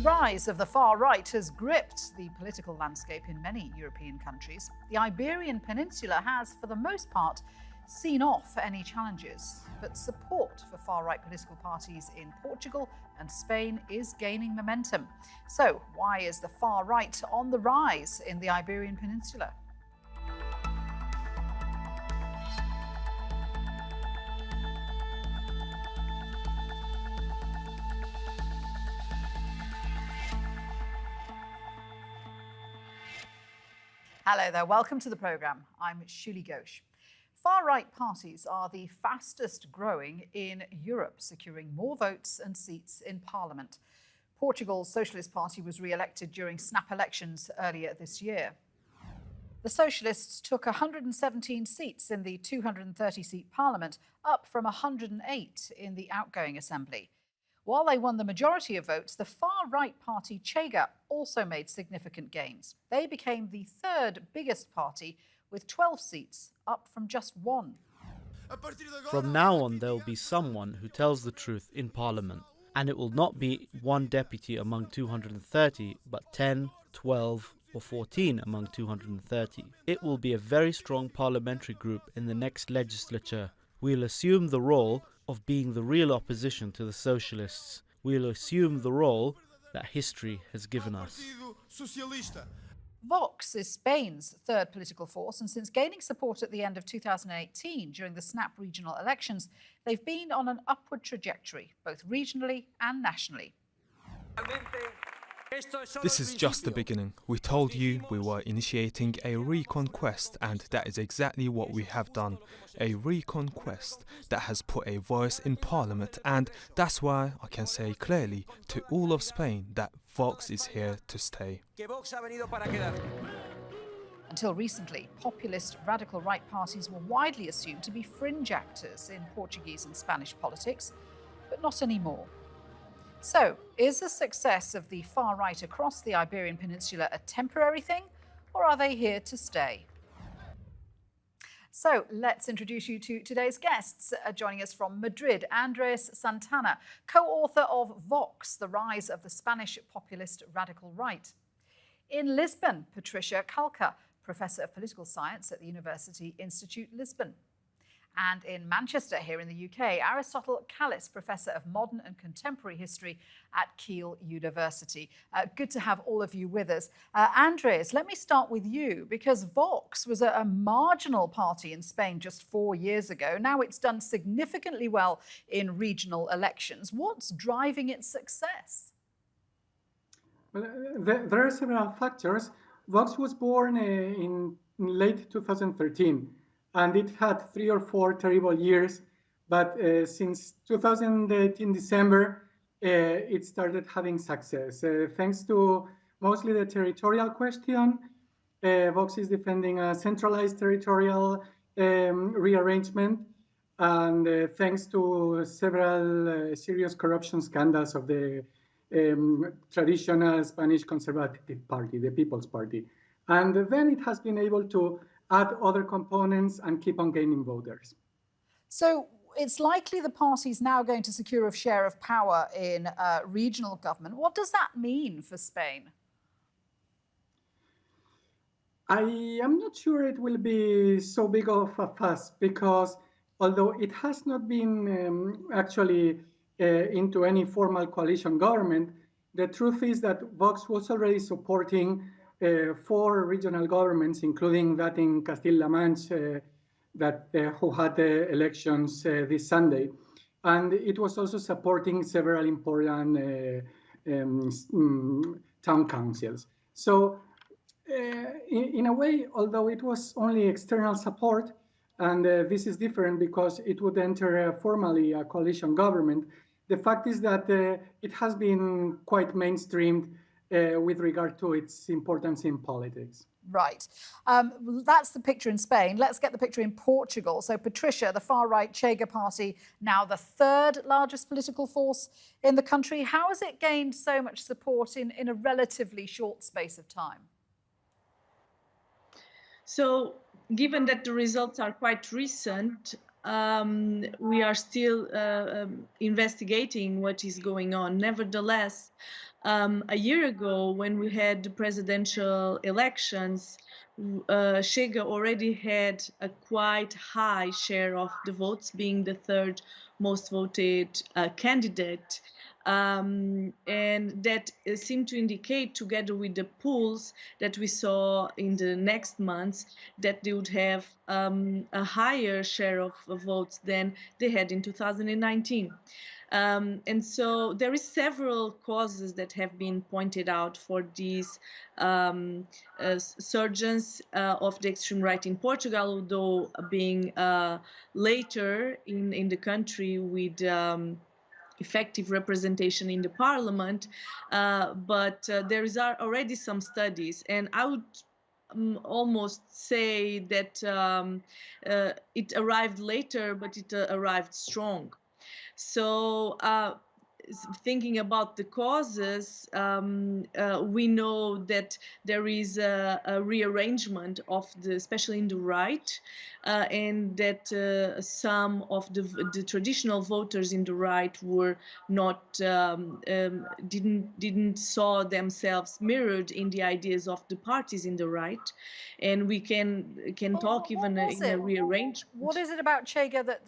rise of the far right has gripped the political landscape in many European countries. The Iberian Peninsula has, for the most part, seen off any challenges, but support for far-right political parties in Portugal and Spain is gaining momentum. So, why is the far right on the rise in the Iberian Peninsula? Hello there, welcome to the programme. I'm Shuli Ghosh. Far-right parties are the fastest growing in Europe, securing more votes and seats in Parliament. Portugal's Socialist Party was re-elected during snap elections earlier this year. The Socialists took 117 seats in the 230-seat Parliament, up from 108 in the outgoing Assembly. While they won the majority of votes, the far-right party Chega also made significant gains. They became the third biggest party with 12 seats, up from just one. From now on, there will be someone who tells the truth in Parliament, and it will not be one deputy among 230, but 10, 12 or 14 among 230. It will be a very strong parliamentary group in the next legislature. We'll assume the role of being the real opposition to the socialists. We'll assume the role that history has given us. Vox is Spain's third political force, and since gaining support at the end of 2018 during the snap regional elections, they've been on an upward trajectory, both regionally and nationally. This is just the beginning. We told you we were initiating a reconquest, and that is exactly what we have done. A reconquest that has put a voice in Parliament, and that's why I can say clearly to all of Spain that Vox is here to stay. Until recently, populist radical right parties were widely assumed to be fringe actors in Portuguese and Spanish politics, but not anymore. So, is the success of the far right across the Iberian Peninsula a temporary thing, or are they here to stay? So, let's introduce you to today's guests. Joining us from Madrid, Andres Santana, co-author of Vox, The Rise of the Spanish Populist Radical Right. In Lisbon, Patricia Calca, Professor of Political Science at the University Institute Lisbon. And in Manchester, here in the UK, Aristotle Callis, Professor of Modern and Contemporary History at Keele University. Good to have all of you with us. Andres, let me start with you, because Vox was a marginal party in Spain just 4 years ago. Now it's done significantly well in regional elections. What's driving its success? Well, there are several factors. Vox was born in late 2013. And it had 3 or 4 terrible years, but since 2018 December, it started having success. Thanks to mostly the territorial question, Vox is defending a centralized territorial rearrangement, and thanks to several serious corruption scandals of the traditional Spanish conservative party, the People's Party. And then it has been able to add other components and keep on gaining voters. So it's likely the party's now going to secure a share of power in regional government. What does that mean for Spain? I am not sure it will be so big of a fuss, because although it has not been actually into any formal coalition government, the truth is that Vox was already supporting 4 regional governments, including that in Castilla-La Mancha, who had the elections this Sunday. And it was also supporting several important town councils. So in a way, although it was only external support, and this is different because it would enter formally a coalition government, the fact is that it has been quite mainstreamed with regard to its importance in politics. Right. That's the picture in Spain. Let's get the picture in Portugal. So, Patricia, the far-right Chega party, now the third largest political force in the country. How has it gained so much support in a relatively short space of time? So, given that the results are quite recent, we are still investigating what is going on. Nevertheless, a year ago, when we had the presidential elections, Chega already had a quite high share of the votes, being the third most voted candidate. And that seemed to indicate, together with the polls that we saw in the next months, that they would have a higher share of votes than they had in 2019. And so there is several causes that have been pointed out for these surges of the extreme right in Portugal, although being later in the country with effective representation in the parliament, but there is already some studies, and I would almost say that it arrived later, but it arrived strong. So thinking about the causes, we know that there is a rearrangement of especially in the right, and that some of the traditional voters in the right were not didn't saw themselves mirrored in the ideas of the parties in the right, and we can talk even in a rearrangement. What is it about Chega that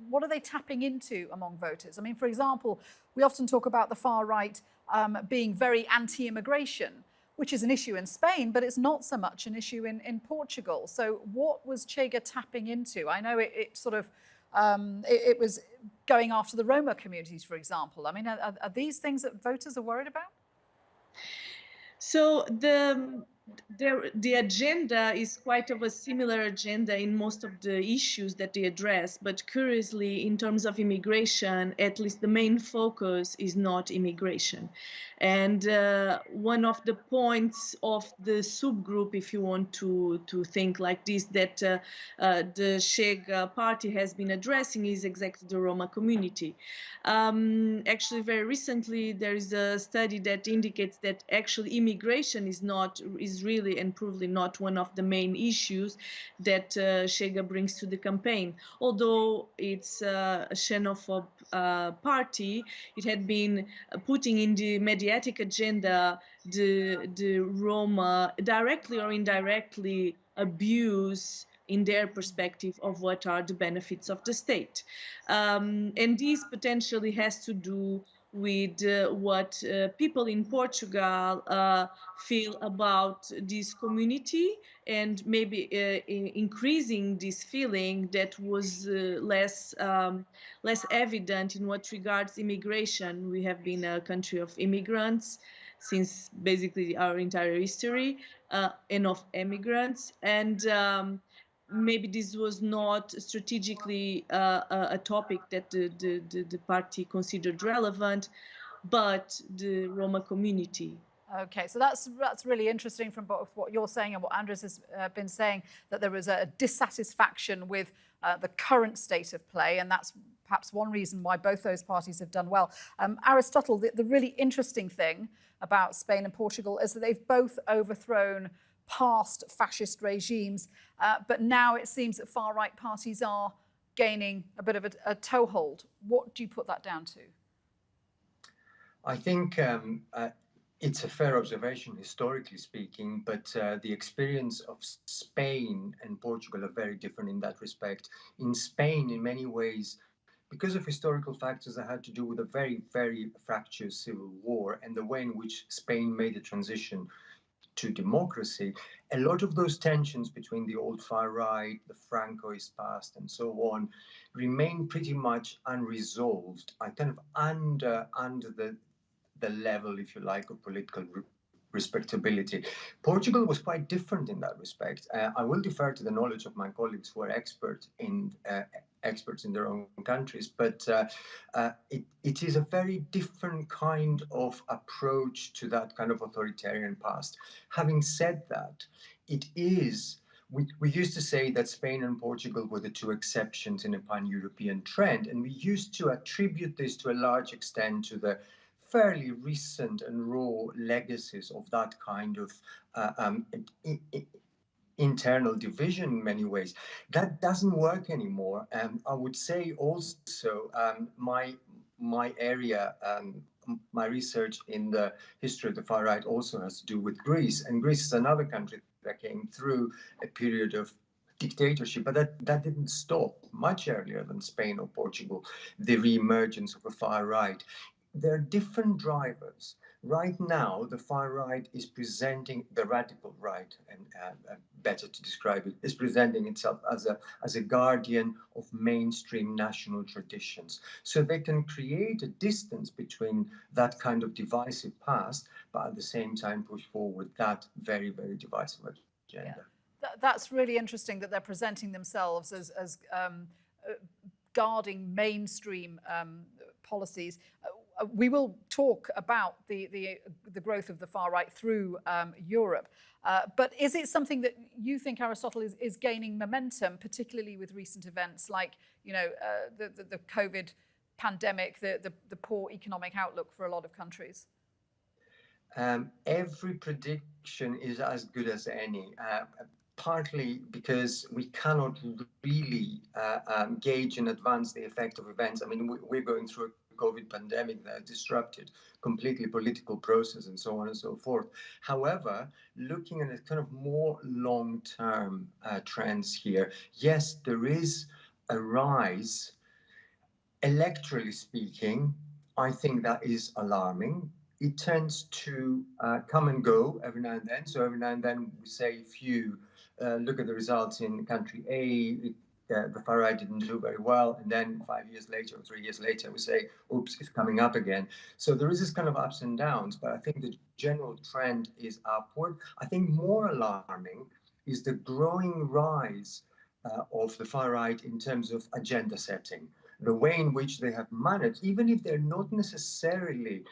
what are they tapping into among voters? I mean, for example, we often talk about the far right being very anti-immigration, which is an issue in Spain, but it's not so much an issue in Portugal. So what was Chega tapping into? I know it sort of, it was going after the Roma communities, for example. I mean, are these things that voters are worried about? So the agenda is quite of a similar agenda in most of the issues that they address, but curiously, in terms of immigration, at least the main focus is not immigration. And one of the points of the subgroup, if you want to think like this, that the Chega party has been addressing is exactly the Roma community. Actually, very recently, there is a study that indicates that actually immigration is really and probably not one of the main issues that Chega brings to the campaign. Although it's a xenophobe party, it had been putting in the mediatic agenda the Roma directly or indirectly abuse in their perspective of what are the benefits of the state. And this potentially has to do with what people in Portugal feel about this community, and maybe increasing this feeling that was less evident in what regards immigration. We have been a country of immigrants since basically our entire history, and of immigrants, and maybe this was not strategically a topic that the party considered relevant, but the Roma community. Okay, so that's really interesting from both what you're saying and what Andres has been saying, that there was a dissatisfaction with the current state of play, and that's perhaps one reason why both those parties have done well. Aristotle, the really interesting thing about Spain and Portugal is that they've both overthrown past fascist regimes, but now it seems that far-right parties are gaining a bit of a toehold. What do you put that down to? I think it's a fair observation, historically speaking, but the experience of Spain and Portugal are very different in that respect. In Spain, in many ways, because of historical factors that had to do with a very, very fractious civil war and the way in which Spain made a transition to democracy, a lot of those tensions between the old far right, the Francoist past, and so on, remain pretty much unresolved, kind of under the level, if you like, of political respectability. Portugal was quite different in that respect. I will defer to the knowledge of my colleagues who are experts in their own countries, but it is a very different kind of approach to that kind of authoritarian past. Having said that, it is, we used to say that Spain and Portugal were the two exceptions in a pan-European trend, and we used to attribute this to a large extent to the fairly recent and raw legacies of that kind of internal division in many ways. That doesn't work anymore. I would say also my area, my research in the history of the far right also has to do with Greece. And Greece is another country that came through a period of dictatorship, but that didn't stop much earlier than Spain or Portugal, the re-emergence of the far right. There are different drivers. Right now, the far right is presenting the radical right, and better to describe it, is presenting itself as a guardian of mainstream national traditions. So they can create a distance between that kind of divisive past, but at the same time push forward that very, very divisive agenda. Yeah. That's really interesting that they're presenting themselves as guarding mainstream policies. We will talk about the growth of the far right through Europe, but is it something that you think, Aristotle, is gaining momentum, particularly with recent events like, you know, the COVID pandemic, the poor economic outlook for a lot of countries? Every prediction is as good as any. Partly because we cannot really gauge in advance the effect of events. I mean, we're going through a COVID pandemic that disrupted completely political process and so on and so forth. However, looking at a kind of more long-term trends here, yes, there is a rise. Electorally speaking, I think that is alarming. It tends to come and go every now and then. So every now and then we say, if you look at the results in country A, the far right didn't do very well, and then 5 years later or 3 years later we say, oops, it's coming up again. So there is this kind of ups and downs, but I think the general trend is upward. I think more alarming is the growing rise of the far right in terms of agenda setting. The way in which they have managed, even if they're not necessarily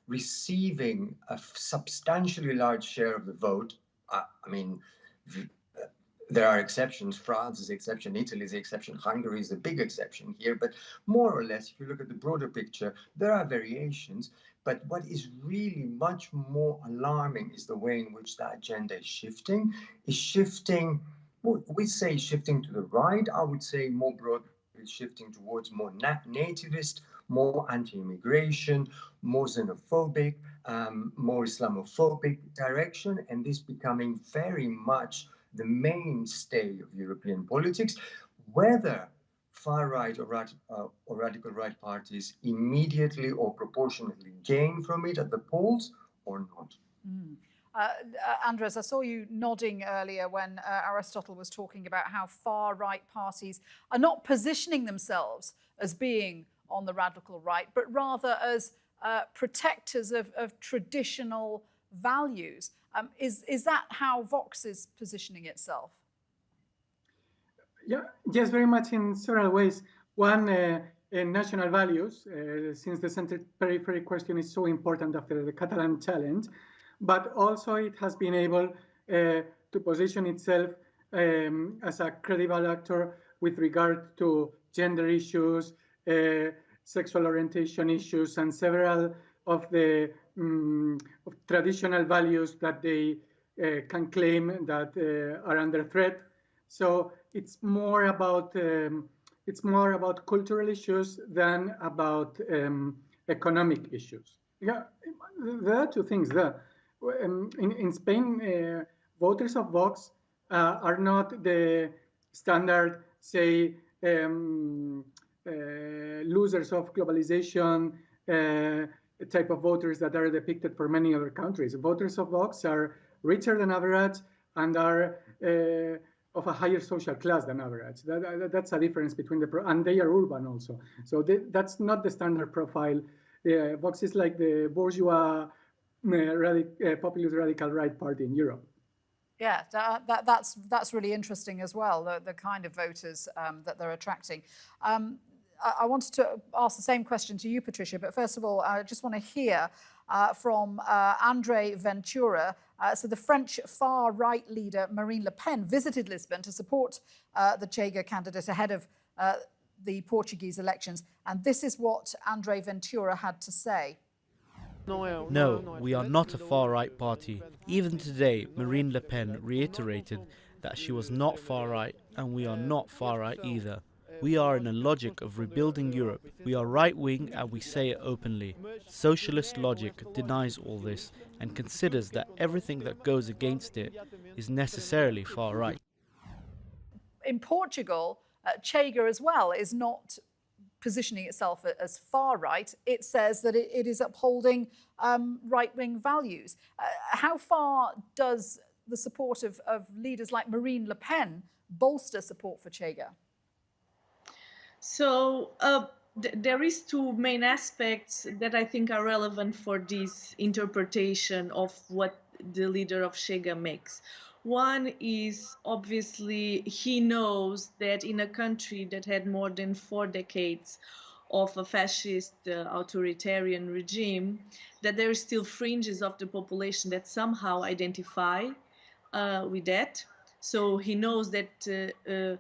receiving a substantially large share of the vote. I mean, there are exceptions. France is the exception, Italy is the exception, Hungary is the big exception here. But more or less, if you look at the broader picture, there are variations. But what is really much more alarming is the way in which that agenda is shifting. We say shifting to the right. I would say more broadly shifting towards more nativist, more anti-immigration, more xenophobic, more Islamophobic direction, and this becoming very much the mainstay of European politics. Whether far right or radical right parties immediately or proportionately gain from it at the polls or not. Andres, I saw you nodding earlier when Aristotle was talking about how far-right parties are not positioning themselves as being on the radical right, but rather as protectors of traditional values. Is that how Vox is positioning itself? Yeah, yes, very much in several ways. One, in national values, since the center-periphery question is so important after the Catalan challenge, but also it has been able to position itself as a credible actor with regard to gender issues, sexual orientation issues, and several of the of traditional values that they can claim that are under threat. So it's more about cultural issues than about economic issues. Yeah, there are two things there. In Spain, voters of Vox are not the standard, say, losers of globalization type of voters that are depicted for many other countries. Voters of Vox are richer than average and are of a higher social class than average. That's a difference between and they are urban also. So that's not the standard profile. Vox is like the bourgeois populist radical right party in Europe. Yeah, that's really interesting as well, the kind of voters that they're attracting. I wanted to ask the same question to you, Patricia, but first of all, I just want to hear from Andre Ventura. So the French far-right leader Marine Le Pen visited Lisbon to support the Chega candidate ahead of the Portuguese elections. And this is what Andre Ventura had to say. No, we are not a far-right party. Even today, Marine Le Pen reiterated that she was not far-right, and we are not far-right either. We are in a logic of rebuilding Europe. We are right-wing and we say it openly. Socialist logic denies all this and considers that everything that goes against it is necessarily far-right. In Portugal, Chega as well is not positioning itself as far right. It says that it is upholding right-wing values. How far does the support of leaders like Marine Le Pen bolster support for Chega? So there is two main aspects that I think are relevant for this interpretation of what the leader of Chega makes. One is obviously he knows that in a country that had more than 4 decades of a fascist authoritarian regime, that there are still fringes of the population that somehow identify with that. So he knows that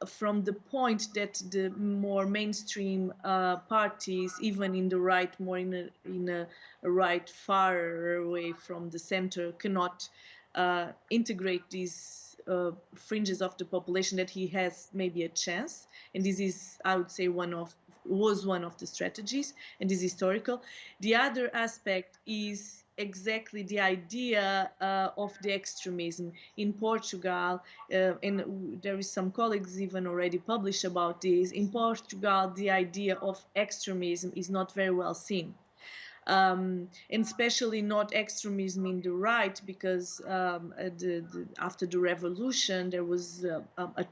from the point that the more mainstream parties, even in the right, more in a right far away from the center, cannot integrate these fringes of the population, that he has maybe a chance. And this is, I would say, was one of the strategies, and is historical. The other aspect is exactly the idea of the extremism in Portugal, and there is some colleagues even already published about this. In Portugal, the idea of extremism is not very well seen. And especially not extremism in the right, because after the revolution there was a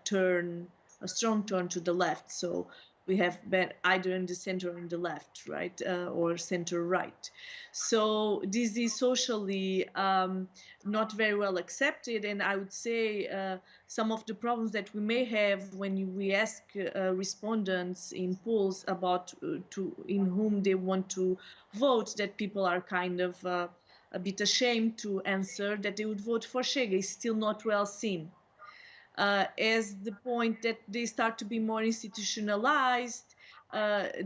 strong turn to the left. So we have been either in the center or in the left, right, or center right. So this is socially not very well accepted, and I would say some of the problems that we may have when we ask respondents in polls about in whom they want to vote, that people are kind of a bit ashamed to answer that they would vote for Chega, is still not well seen. As the point that they start to be more institutionalized,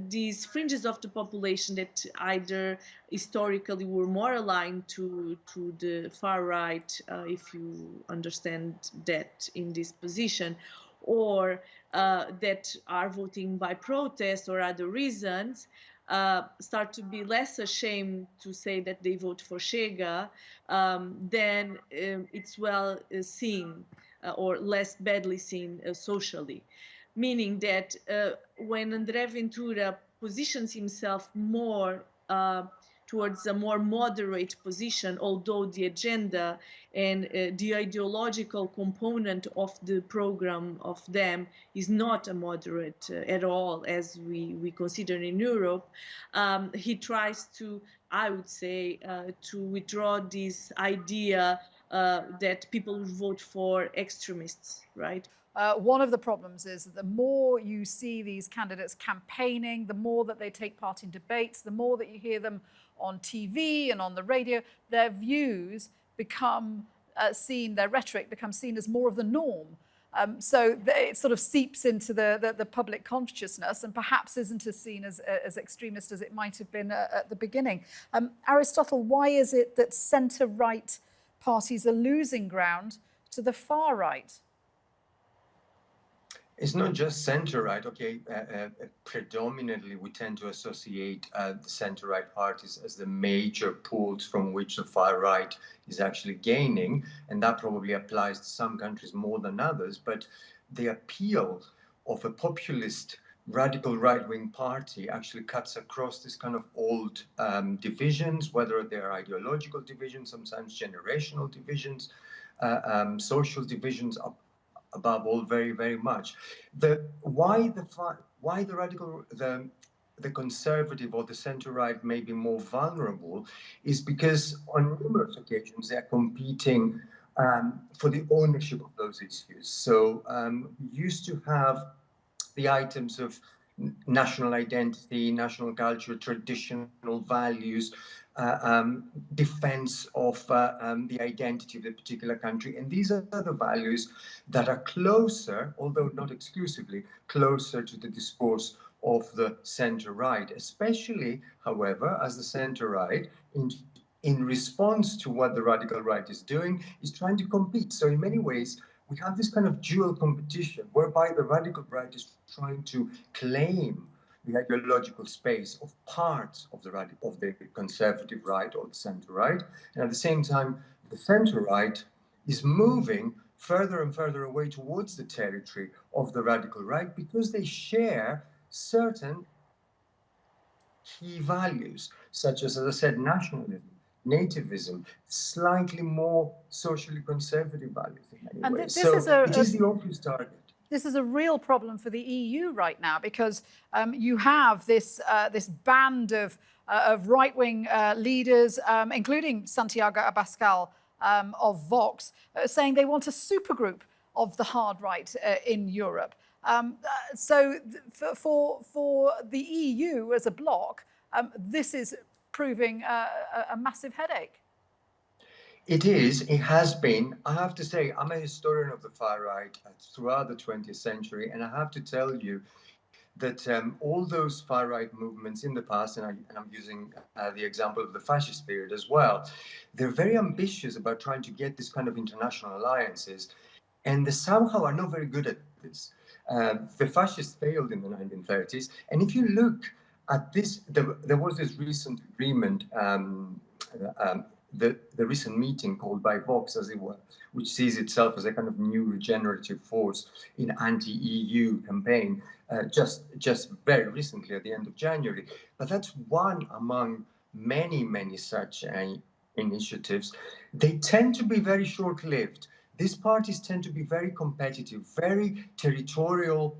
these fringes of the population that either historically were more aligned to the far right, if you understand that in this position, or that are voting by protest or other reasons, start to be less ashamed to say that they vote for Chega, then it's well seen. Or less badly seen socially. Meaning that when André Ventura positions himself more towards a more moderate position, although the agenda and the ideological component of the program of them is not a moderate at all, as we consider in Europe, he tries to, I would say, to withdraw this idea that people would vote for extremists, right? One of the problems is that the more you see these candidates campaigning, the more that they take part in debates, the more that you hear them on TV and on the radio, their views become seen, their rhetoric becomes seen as more of the norm. So it sort of seeps into the public consciousness and perhaps isn't as seen as extremist as it might have been at the beginning. Aristotle, why is it that centre-right parties are losing ground to the far right? It's not just center-right. Okay, predominantly we tend to associate the center-right parties as the major pools from which the far right is actually gaining, and that probably applies to some countries more than others. But the appeal of a populist radical right-wing party actually cuts across this kind of old divisions, whether they're ideological divisions, sometimes generational divisions, social divisions, above all, very, very much. Why the conservative or the center-right may be more vulnerable is because on numerous occasions they're competing for the ownership of those issues. So we used to have the items of national identity, national culture, traditional values, defense of the identity of a particular country. And these are the values that are closer, although not exclusively, closer to the discourse of the center-right, especially, however, as the center-right, in response to what the radical right is doing, is trying to compete. So in many ways, we have this kind of dual competition whereby the radical right is trying to claim the ideological space of parts of the conservative right or the center right, and at the same time, the center right is moving further and further away towards the territory of the radical right because they share certain key values, such as I said, nationalism, nativism, slightly more socially conservative values in many And ways. this So is it is the obvious target. This is a real problem for the EU right now because you have this band of right-wing leaders, including Santiago Abascal of Vox, saying they want a supergroup of the hard right in Europe. For the EU as a bloc, this is proving a massive headache. It is, it has been. I have to say, I'm a historian of the far right throughout the 20th century, and I have to tell you that all those far right movements in the past, and I'm using the example of the fascist period as well, they're very ambitious about trying to get this kind of international alliances, and they somehow are not very good at this. The fascists failed in the 1930s, and if you look at this, there was this recent agreement, the recent meeting called by Vox, as it were, which sees itself as a kind of new regenerative force in anti-EU campaign, just very recently at the end of January. But that's one among many such initiatives. They tend to be very short-lived. These parties tend to be very competitive, very territorial,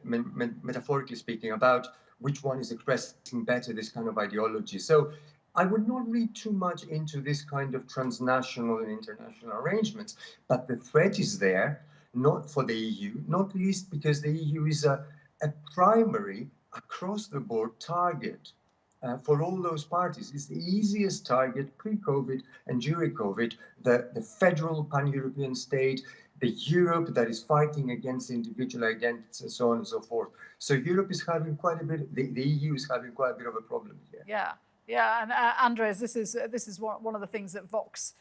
metaphorically speaking, about which one is expressing better this kind of ideology. So I would not read too much into this kind of transnational and international arrangements, but the threat is there, not for the EU, not least because the EU is a primary, across-the-board target for all those parties. It's the easiest target pre-COVID and during COVID, the federal pan-European state, the Europe that is fighting against individual identities and so on and so forth. So Europe is having quite a bit, the EU is having quite a bit of a problem here. Yeah. Yeah, and Andres, this is one of the things that Vox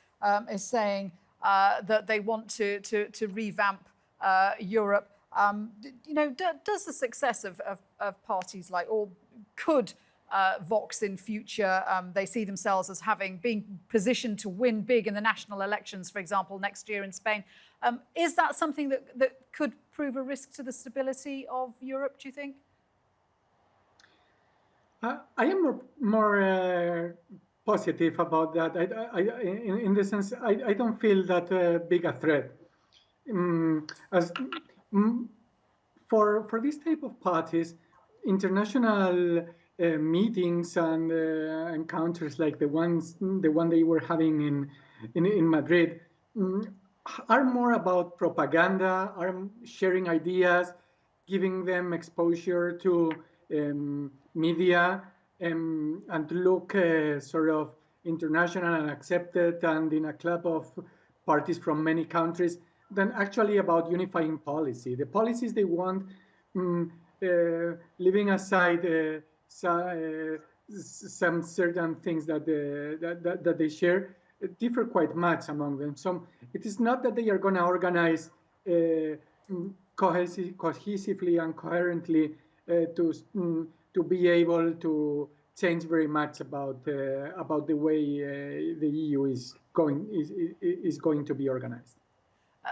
is saying, that they want to revamp Europe. Does the success of parties like, or could Vox in future, they see themselves as being positioned to win big in the national elections, for example, next year in Spain. Is that something that could prove a risk to the stability of Europe, do you think? I am more positive about that. In the sense, I don't feel that big a threat. For this type of parties, international meetings and encounters like the one they were having in Madrid are more about propaganda, are sharing ideas, giving them exposure to media, and look sort of international and accepted and in a club of parties from many countries, than actually about unifying policy. The policies they want, leaving aside some certain things that they share, differ quite much among them. So it is not that they are going to organize cohesively and coherently to be able to change very much about the way the EU is going to be organized.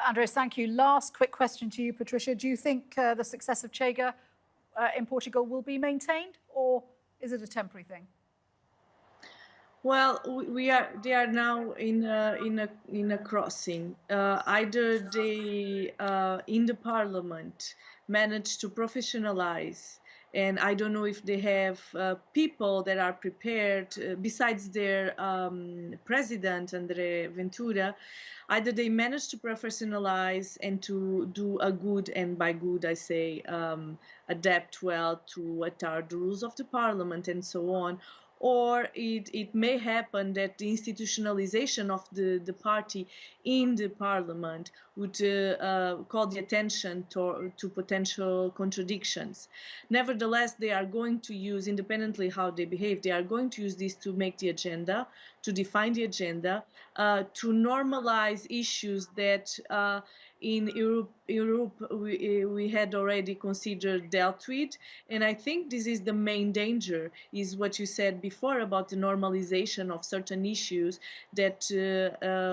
Andres, thank you. Last quick question to you, Patricia. Do you think the success of Chega in Portugal will be maintained, or is it a temporary thing? Well, they are now in a crossing. Either they in the parliament manage to professionalize, and I don't know if they have people that are prepared besides their president André Ventura. Either they manage to professionalize and to do a good, and by good I say adapt well to what are the rules of the parliament and so on, or it may happen that the institutionalization of the party in the parliament would call the attention to potential contradictions. Nevertheless, they are going to use, independently how they behave, they are going to use this to make the agenda, to define the agenda, to normalize issues that in Europe we had already considered dealt with. And I think this is the main danger, is what you said before about the normalization of certain issues that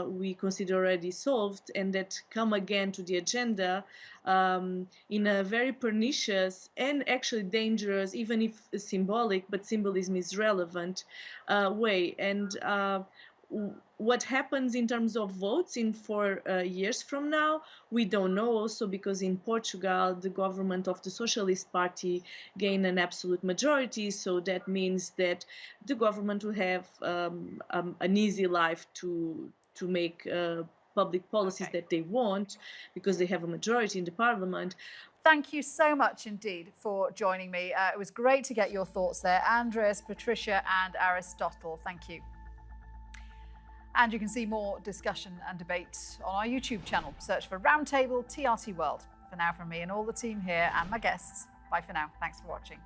we consider already solved and that come again to the agenda in a very pernicious and actually dangerous, even if symbolic, but symbolism is relevant way. And what happens in terms of votes in 4 years from now, we don't know, also because in Portugal the government of the Socialist Party gained an absolute majority, so that means that the government will have an easy life to make public policies that they want, because they have a majority in the parliament. Thank you so much indeed for joining me. It was great to get your thoughts there. Andres, Patricia and Aristotle, thank you. And you can see more discussion and debate on our YouTube channel. Search for Roundtable TRT World. For now, from me and all the team here and my guests, bye for now. Thanks for watching.